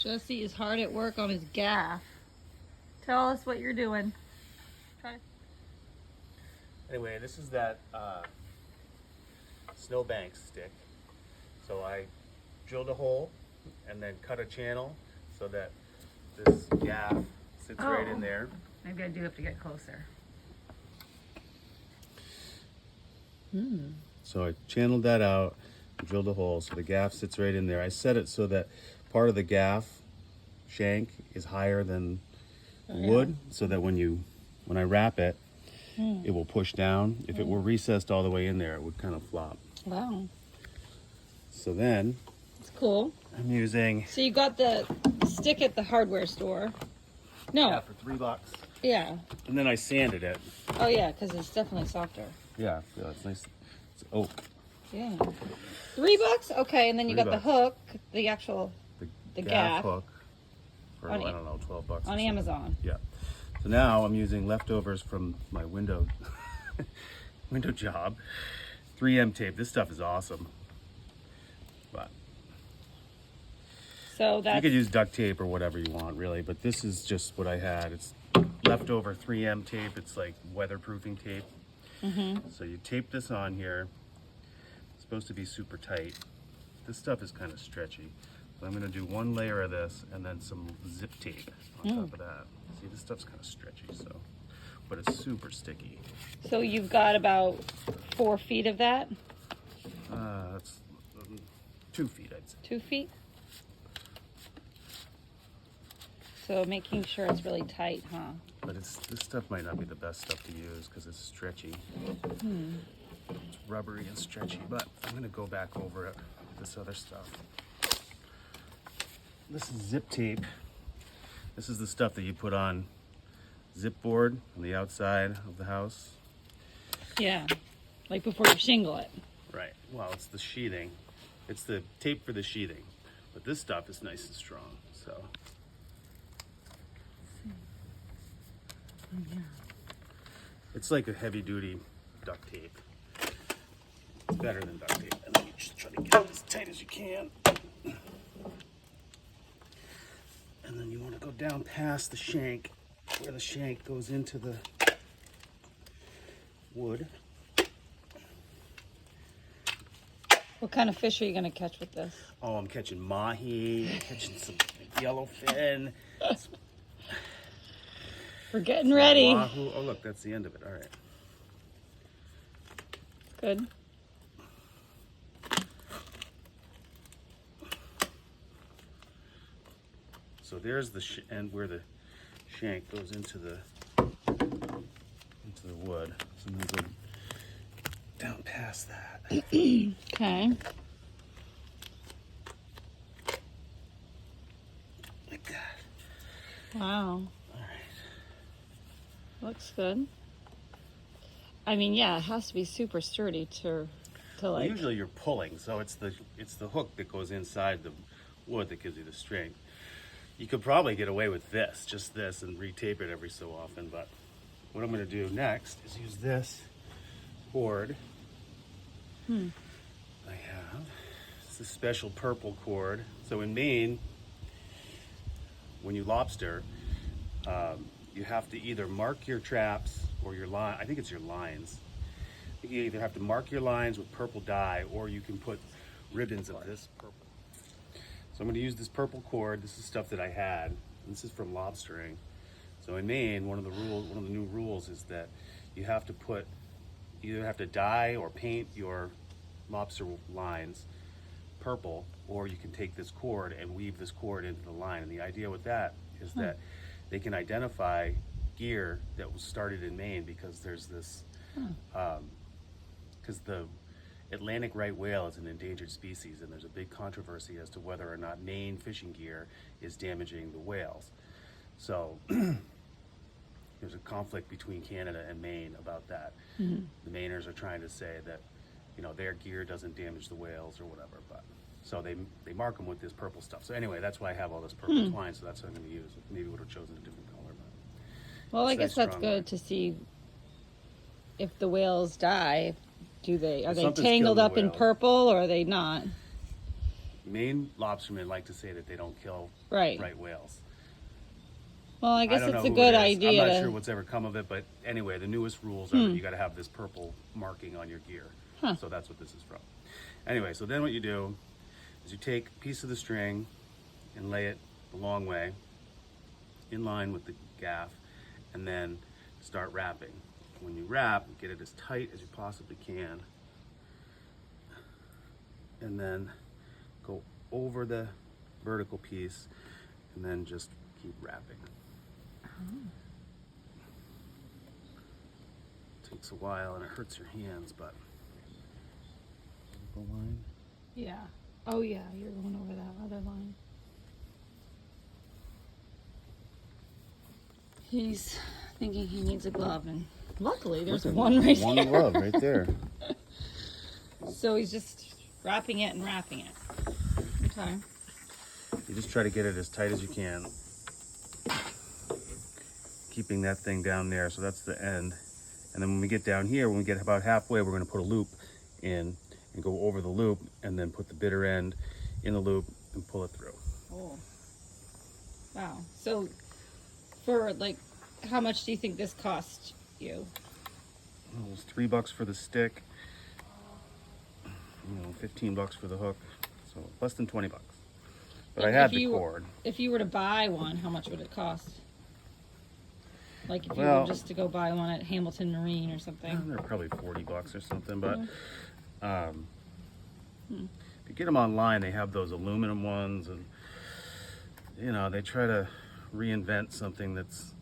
Jesse is hard at work on his gaff. Tell us what you're doing. Try. Anyway, this is that snowbank stick. So I drilled a hole and then cut a channel so that this gaff sits right in there. Maybe I do have to get closer. So I channeled that out, drilled a hole so the gaff sits right in there. I set it so that part of the gaff shank is higher than wood, so that when I wrap it, it will push down. If it were recessed all the way in there, it would kind of flop. Wow. So then It's cool. I'm using So you got the stick at the hardware store. No. for $3. Yeah. And then I sanded it. Oh yeah, because it's definitely softer. Yeah, it's nice. It's oak. Yeah. $3? Okay, and then you got the $3. hook, the actual the gaff hook for, on I don't know, $12 or on something. Amazon. Yeah. So now I'm using leftovers from my window job. 3M tape. This stuff is awesome. But So you that's could use duct tape or whatever you want, really. But this is just what I had. It's leftover 3M tape. It's like weatherproofing tape. So you tape this on here. It's supposed to be super tight. This stuff is kind of stretchy. So I'm going to do one layer of this and then some zip tape on top of that. See, this stuff's kind of stretchy, but it's super sticky. so you've got about 4 feet of that? That's 2 feet, I'd say. 2 feet? So making sure it's really tight, huh? But this stuff might not be the best stuff to use because it's stretchy. It's rubbery and stretchy, but I'm going to go back over it with this other stuff. This is zip tape. This is the stuff that you put on zip board on the outside of the house. Yeah. Like before you shingle it. Right. Well, it's the sheathing. It's the tape for the sheathing. But this stuff is nice and strong, so. It's like a heavy duty duct tape. It's better than duct tape. And then you just try to get it as tight as you can. And then you want to go down past the shank, where the shank goes into the wood. What kind of fish are you going to catch with this? Oh, I'm catching mahi, I'm catching some yellowfin. We're getting ready. Wahoo. Oh, look, that's the end of it. All right. Good. So there's the end where the shank goes into the wood. So I'm gonna go down past that. Okay. Like that. Wow. All right. Looks good. I mean, yeah, it has to be super sturdy to Well, like. usually you're pulling, so it's the hook that goes inside the wood that gives you the strength. You could probably get away with this, just this, and retape it every so often. But what I'm going to do next is use this cord. I have. It's a special purple cord. So in Maine, when you lobster, you have to either mark your traps or your line. I think it's your lines. You either have to mark your lines with purple dye, or you can put ribbons of this purple. So I'm going to use this purple cord. This is stuff that I had. And this is from lobstering. So in Maine, one of the new rules is that you have to either have to dye or paint your lobster lines purple, or you can take this cord and weave this cord into the line. And the idea with that is that they can identify gear that was started in Maine, because there's this, because the Atlantic right whale is an endangered species, and there's a big controversy as to whether or not Maine fishing gear is damaging the whales. So there's a conflict between Canada and Maine about that. The Mainers are trying to say that, their gear doesn't damage the whales or whatever, but so they mark them with this purple stuff. So anyway, that's why I have all this purple twine, so that's what I'm going to use. Maybe would have chosen a different color. But Well, I guess that's good to see if the whales die. Are they Something's tangled killing up the in whales. purple, or are they not? Maine lobstermen like to say that they don't kill Right. right whales. Well, I guess don't know it's a who good it is. idea I'm not to... sure what's ever come of it, but anyway, the newest rules are that you got to have this purple marking on your gear. Huh. So that's what this is from. Anyway, so then what you do is you take a piece of the string and lay it the long way in line with the gaff, and then start wrapping. When you wrap, get it as tight as you possibly can, and then go over the vertical piece, and then just keep wrapping. Takes a while and it hurts your hands, but vertical line. Yeah. Oh yeah, you're going over that other line. He's thinking he needs a glove, and luckily there's one right One there. glove right there. So he's just wrapping it and wrapping it. Okay. You just try to get it as tight as you can, keeping that thing down there. So that's the end. And then when we get down here, when we get about halfway, we're going to put a loop in and go over the loop, and then put the bitter end in the loop and pull it through. Oh. Wow. So for like, how much do you think this cost you? Well, it was $3 for the stick, 15 bucks for the hook, so less than 20 bucks. But I had the cord. If you were to buy one, how much would it cost? Like if you Well, were just to go buy one at Hamilton Marine or something. They're probably 40 bucks or something, but if you get them online, they have those aluminum ones, and they try to reinvent something that's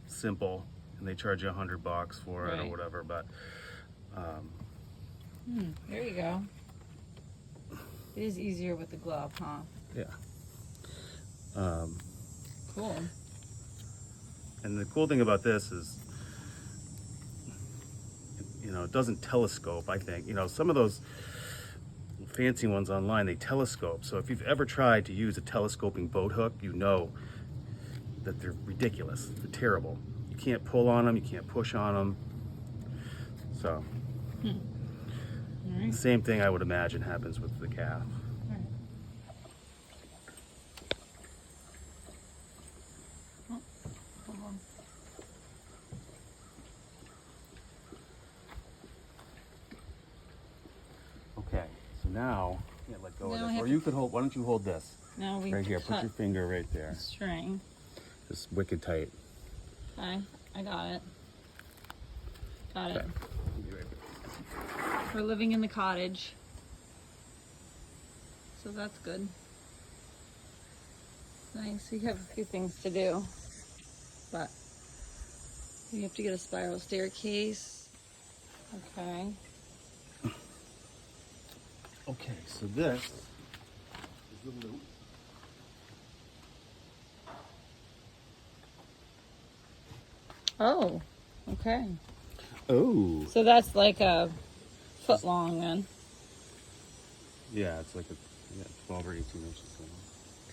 simple, and they charge you $100 for it or whatever. But there you go. It is easier with the glove, huh? yeah. Cool. And the cool thing about this is, it doesn't telescope, I think. Some of those fancy ones online, they telescope. So if you've ever tried to use a telescoping boat hook, you know that they're ridiculous. They're terrible. You can't pull on them, you can't push on them. So, All right. the same thing I would imagine happens with the gaff. Okay, so now, let go Now of I this. have Or to- you could hold, why don't you hold this? Now we Right here, put cut your finger right there. the string. Just wicked tight. Okay, I got it. Got it. Okay. Be right back. We're living in the cottage, so that's good. Nice. We have a few things to do, but we have to get a spiral staircase. Okay. Okay, so this is the loop. Oh, okay. Oh. So that's like a foot long then. Yeah, it's like 12 or 18 inches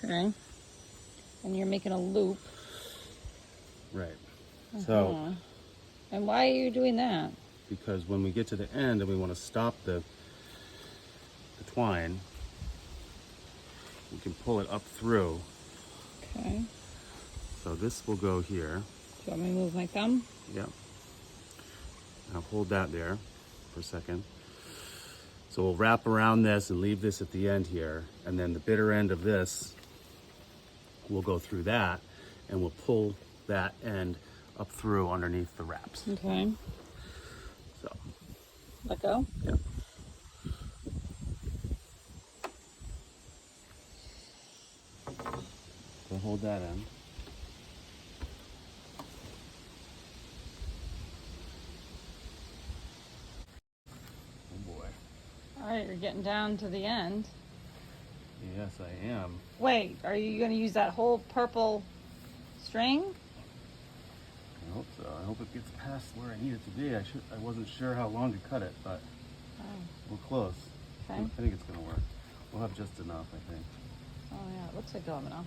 long. Okay. And you're making a loop. Right. So, Uh-huh. And why are you doing that? because when we get to the end and we want to stop the twine, we can pull it up through. Okay. So this will go here. Do you want me to move my thumb? Yep. I'll hold that there for a second. So we'll wrap around this and leave this at the end here, and then the bitter end of this will go through that, and we'll pull that end up through underneath the wraps. Okay. So, Let go? yeah. So hold that in. Oh boy. All right, you're getting down to the end. Yes, I am. Wait, are you going to use that whole purple string? I hope so. I hope it gets past where I need it to be. I wasn't sure how long to cut it, but we're close. Okay. I think it's gonna work. We'll have just enough, I think. Oh yeah, it looks like domino.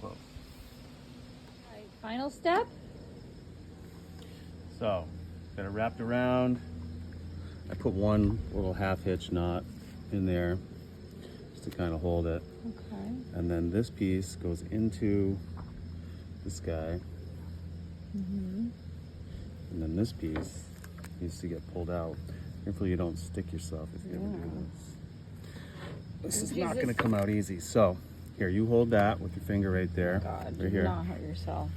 Close. All right, final step? So, got it wrapped around. I put one little half hitch knot in there. to kind of hold it. Okay. And then this piece goes into this guy. Mm-hmm. And then this piece needs to get pulled out. Careful you don't stick yourself if you ever do this. This is not going to come out easy. So here, you hold that with your finger right there. God, right do here. not hurt yourself.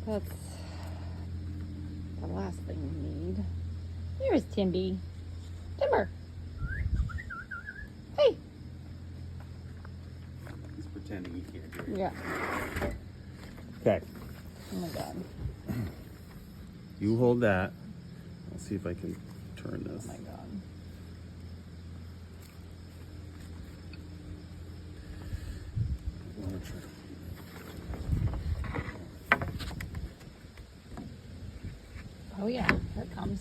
That's the last thing we need. Here's Timby. Timber. Hey. He's pretending he can't hear you. Yeah. Okay. Oh my God. You hold that. I'll see if I can turn this. Oh my God. I'm gonna try. Oh yeah, here it comes.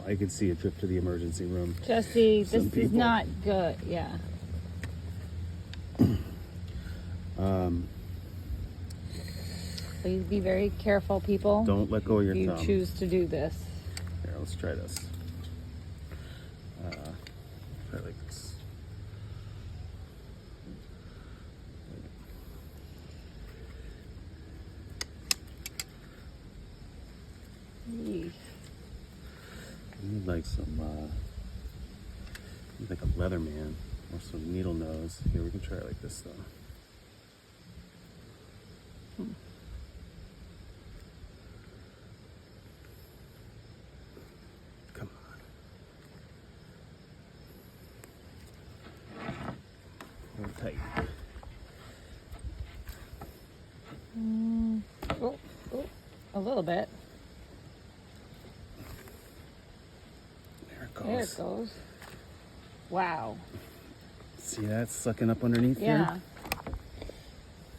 I can see a trip to the emergency room. Jesse, this is people. not good. Yeah. Please be very careful, people. Don't let go of your if you thumb. choose to do this. Here, let's try this. Try like this. Eesh. You need like some, like a Leatherman or some needle nose. Here, we can try it like this though. Come on. Hold tight. Oh, a little bit. There it goes. There it goes. Wow. See that sucking up underneath Yeah. here?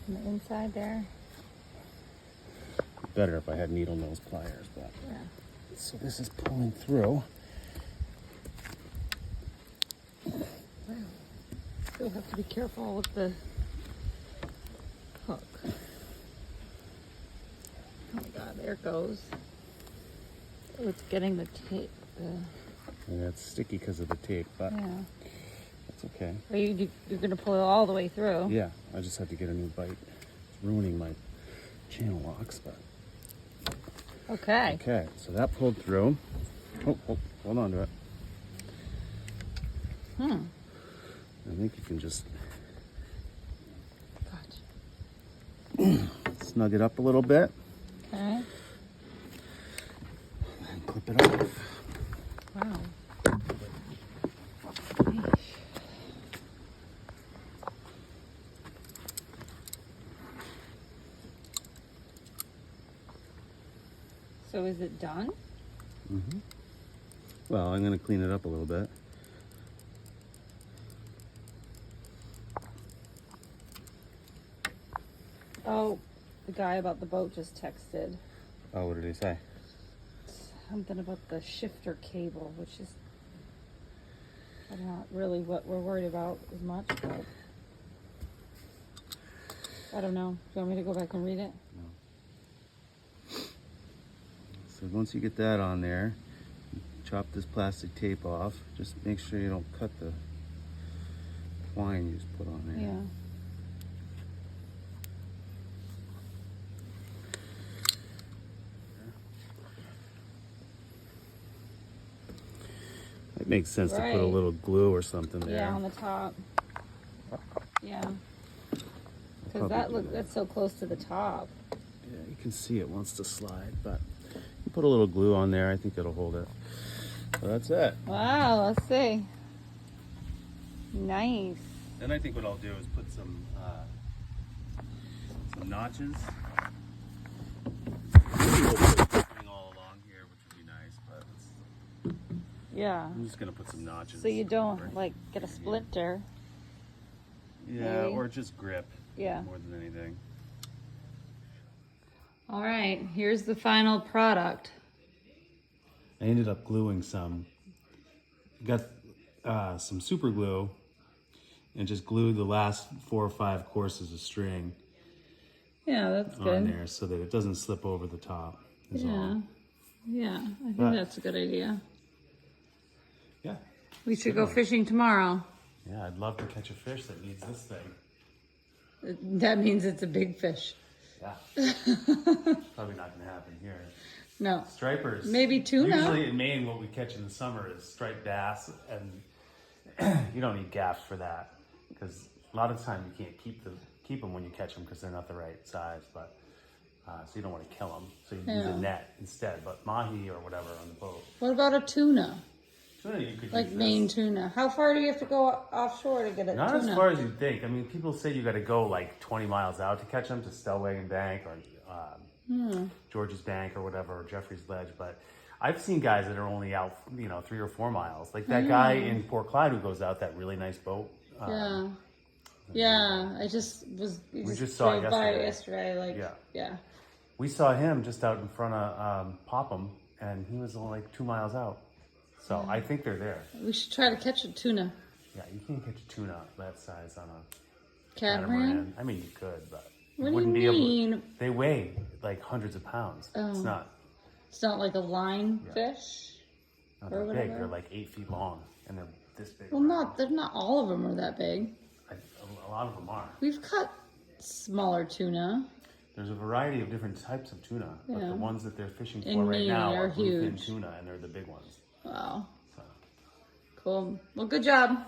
On the inside there. Better if I had needle nose pliers, but. Yeah. So this is pulling through. Wow. Still have to be careful with the hook. Oh my God, there it goes. Oh, it's getting the tape. Yeah, it's sticky because of the tape, but Yeah. that's okay. Are you're gonna pull it all the way through? Yeah, I just had to get a new bite. It's ruining my channel locks, but. Okay. Okay, so that pulled through. Oh, hold on to it. I think you can just Gotcha. snug it up a little bit Okay. and clip it off. Wow. So is it done? Mm-hmm. Well, I'm going to clean it up a little bit. Oh, the guy about the boat just texted. Oh, what did he say? Something about the shifter cable, which is not really what we're worried about as much, but I don't know. Do you want me to go back and read it? So once you get that on there, chop this plastic tape off. Just make sure you don't cut the twine you just put on there. Yeah. It makes sense to put a Right. little glue or something there. Yeah, on the top. Yeah. Because Probably do that's so close to the top. Yeah, you can see it wants to slide, but you put a little glue on there. I think it'll hold it. So that's it. Wow, let's see. Nice. Then I think what I'll do is put some notches. All along here, which would be nice, but Yeah. I'm just gonna put some notches. So you don't like get a splinter. Yeah, maybe. or just grip. Yeah. More than anything. All right, here's the final product. I ended up gluing some. Got some super glue and just glued the last 4 or 5 courses of string. Yeah, that's on good. there so that it doesn't slip over the top. Is Yeah. all. Yeah, I think But- that's a good idea. Yeah. We should go Good one. fishing tomorrow. Yeah, I'd love to catch a fish that needs this thing. That means it's a big fish. Yeah. Probably not going to happen here. No. Stripers. Maybe tuna. Usually in Maine, what we catch in the summer is striped bass, and you don't need gaffs for that because a lot of the time you can't keep them when you catch them because they're not the right size. But so you don't want to kill them, so you use Yeah. a net instead. But mahi or whatever on the boat. What about a tuna? Tuna you could Like use Maine this. tuna. How far do you have to go offshore to get a Not tuna? as far as you think. I mean, people say you got to go like 20 miles out to catch them to Stellwagen Bank or George's Bank or whatever, or Jeffrey's Ledge. But I've seen guys that are only out, 3 or 4 miles. Like that guy in Port Clyde who goes out that really nice boat. Yeah. Yeah, I just was. We just saw it drove by yesterday. yesterday. Yeah. We saw him just out in front of Popham, and he was only like 2 miles out. So I think they're there. We should try to catch a tuna. Yeah, you can't catch a tuna that size on a Catamaran? I mean, you could, but What you do wouldn't you be mean? able. They weigh like hundreds of pounds. It's not It's not like a line fish? not Or that big. whatever. They're like 8 feet long, and they're this big. Well, they're not all of them are that big. A lot of them are. We've caught smaller tuna. There's a variety of different types of tuna, but Yeah. the ones that they're fishing for In right Maine now are are bluefin huge. tuna, and they're the big ones. Wow. So. Cool. Well, good job.